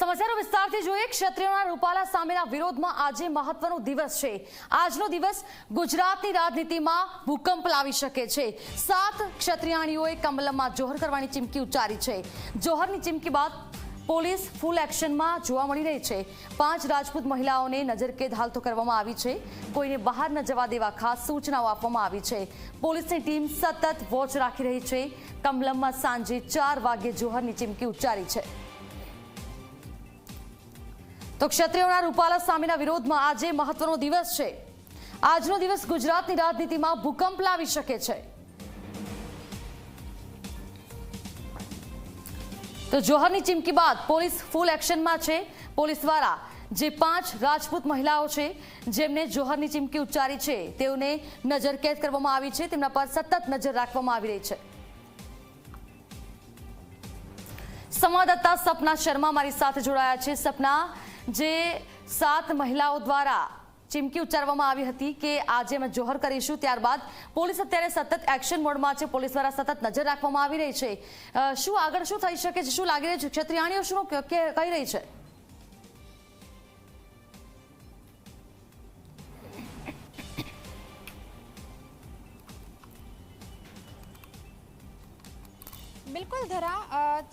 સમાચારો વિસ્તારથી જોઈએ। ક્ષત્રિયોના રૂપાલા સામેના વિરોધમાં આજે મહત્વનો દિવસ છે। આજનો દિવસ ગુજરાતની રાજનીતિમાં ભૂકંપ લાવી શકે છે। 7 ક્ષત્રિયાણીઓએ કમલમમાં જોહર કરવાની ચીમકી ઉચ્ચારી છે। જોહરની ચીમકી બાદ પોલીસ ફૂલ એક્શનમાં જોવા મળી રહી છે। 5 રાજપૂત મહિલાઓને નજરકેદ હાલ તો કરવામાં આવી છે। કોઈને બહાર ન જવા દેવા ખાસ સૂચનાઓ આપવામાં આવી છે। પોલીસની ટીમ સતત વોચ રાખી રહી છે। કમલમમાં સાંજે 4 વાગે જોહરની ચીમકી ઉચ્ચારી છે। તો ક્ષત્રિયોના રૂપાલા સામેના વિરોધમાં આજે મહત્વનો દિવસ છે। આજનો દિવસ ગુજરાતની રાજનીતિમાં ભૂકંપ લાવી શકે છે। તો જોહરની ચીમકી બાદ પોલીસ ફૂલ એક્શનમાં છે। પોલીસ દ્વારા જે 5 રાજપૂત મહિલાઓ છે જેમને જોહરની ચીમકી ઉચ્ચારી છે તેઓને નજરકેદ કરવામાં આવી છે। તેમના પર સતત નજર રાખવામાં આવી રહી છે। સંવાદદાતા સપના શર્મા મારી સાથે જોડાયા છે। સપના, જે 7 મહિલાઓ દ્વારા ચીમકી ઉચ્ચારવામાં આવી હતી કે આજે અમે જોહર કરીશું, ત્યારબાદ પોલીસ અત્યારે સતત એક્શન મોડમાં છે। પોલીસ દ્વારા સતત નજર રાખવામાં આવી રહી છે। શું આગળ શું થઈ શકે છે? શું લાગી રહ્યું છે? ક્ષત્રિયાણીઓ શું કહી રહી છે? બિલકુલ ધરા,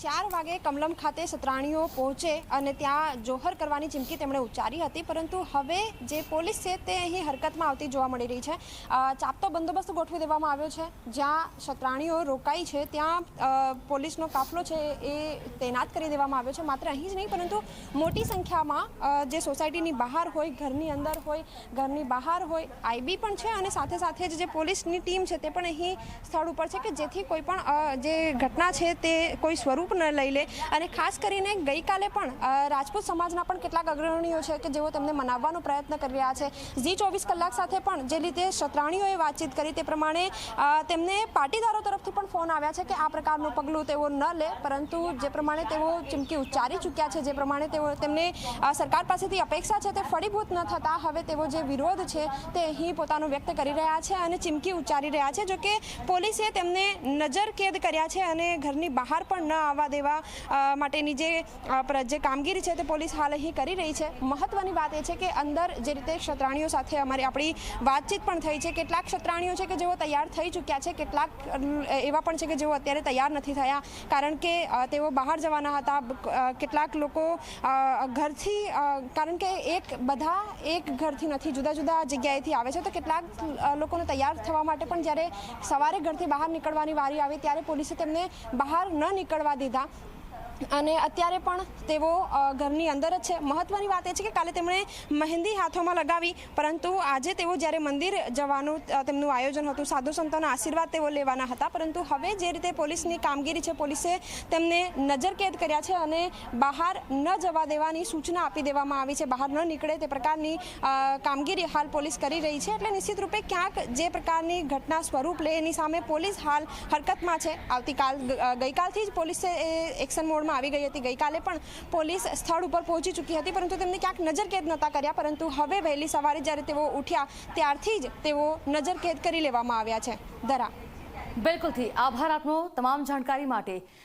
4 વાગે કમલમ ખાતે સત્રાણીઓ પહોંચે અને ત્યાં જોહર કરવાની ચીમકી તેમણે ઉચ્ચારી હતી, પરંતુ હવે જે પોલીસ છે તે અહીં હરકતમાં આવતી જોવા મળી રહી છે। ચાપતો બંદોબસ્ત ગોઠવી દેવામાં આવ્યો છે। જ્યાં સત્રાણીઓ રોકાઈ છે ત્યાં પોલીસનો કાફલો છે એ તૈનાત કરી દેવામાં આવ્યો છે। માત્ર અહીં જ નહીં પરંતુ મોટી સંખ્યામાં જે સોસાયટીની બહાર હોય, ઘરની અંદર હોય, ઘરની બહાર હોય, આઈબી પણ છે અને સાથે સાથે જ જે પોલીસની ટીમ છે તે પણ અહીં સ્થળ ઉપર છે કે જેથી કોઈ પણ જે ઘટના છે તે કોઈ સ્વરૂપ ન લઈ લે। અને ખાસ કરીને ગઈકાલે પણ રાજપૂત સમાજના પણ કેટલાક અગ્રણીઓ છે કે જેઓ તેમને મનાવવાનો પ્રયત્ન કરી રહ્યા છે। ઝી 24 કલાક સાથે પણ જે રીતે સત્રાણીઓએ વાતચીત કરી તે પ્રમાણે તેમને પાટીદારો તરફથી પણ ફોન આવ્યા છે કે આ પ્રકારનું પગલું તેઓ ન લે, પરંતુ જે પ્રમાણે તેઓ ચીમકી ઉચ્ચારી ચૂક્યા છે, જે પ્રમાણે તેમને સરકાર પાસેથી અપેક્ષા છે તે ફળીભૂત ન થતાં હવે તેઓ જે વિરોધ છે તે અહીં પોતાનો વ્યક્ત કરી રહ્યા છે અને ચીમકી ઉચ્ચારી રહ્યા છે। જોકે પોલીસે તેમને નજરકેદ કર્યા છે અને ઘરની બહાર પણ ન આવવા દેવા માટેની જે કામગીરી છે તે પોલીસ હાલ અહીં કરી રહી છે। મહત્વની વાત એ છે કે અંદર જે રીતે ક્ષત્રાણીઓ સાથે આપણી વાતચીત પણ થઈ છે। કેટલાક ક્ષત્રાણીઓ છે કે જેઓ તૈયાર થઈ ચૂક્યા છે, કેટલાક એવા પણ છે કે જેઓ અત્યારે તૈયાર નથી થયા કારણ કે તેઓ બહાર જવાના હતા। કેટલાક લોકો ઘરથી, કારણ કે બધા એક ઘરથી નથી, જુદા જુદા જગ્યાએથી આવે છે, તો કેટલાક લોકોને તૈયાર થવા માટે પણ જ્યારે સવારે ઘરથી બહાર નીકળવાની વારી આવી ત્યારે પોલીસે તેમને બહાર ન નીકળવા દીધા અને અત્યારે પણ તેઓ ઘરની અંદર જ છે। મહત્વની વાત એ છે કે કાલે તેમણે મહેંદી હાથોમાં લગાવી, પરંતુ આજે તેઓ જ્યારે મંદિર જવાનું તેમનું આયોજન હતું, સાધુ સંતોના આશીર્વાદ તેઓ લેવાના હતા, પરંતુ હવે જે રીતે પોલીસની કામગીરી છે, પોલીસે તેમને નજરકેદ કર્યા છે અને બહાર ન જવા દેવાની સૂચના આપી દેવામાં આવી છે। બહાર ન નીકળે તે પ્રકારની કામગીરી હાલ પોલીસ કરી રહી છે। એટલે નિશ્ચિત રૂપે ક્યાંક જે પ્રકારની ઘટના સ્વરૂપ લે એની સામે પોલીસ હાલ હરકતમાં છે। ગઈકાલથી જ પોલીસે એક્શન મોડ આવી ગઈ હતી। ગઈકાલે પણ પોલીસ સ્થળ ઉપર પહોંચી ચૂકી હતી, પરંતુ તેમને ક્યાંક નજરકેદ નહોતા કર્યા, પરંતુ હવે વહેલી સવારે જ્યારે તેઓ ઉઠ્યા ત્યારથી જ તેઓ નજરકેદ કરી લેવામાં આવ્યા છે। ધરા, બિલકુલથી આભાર આપનો તમામ જાણકારી માટે।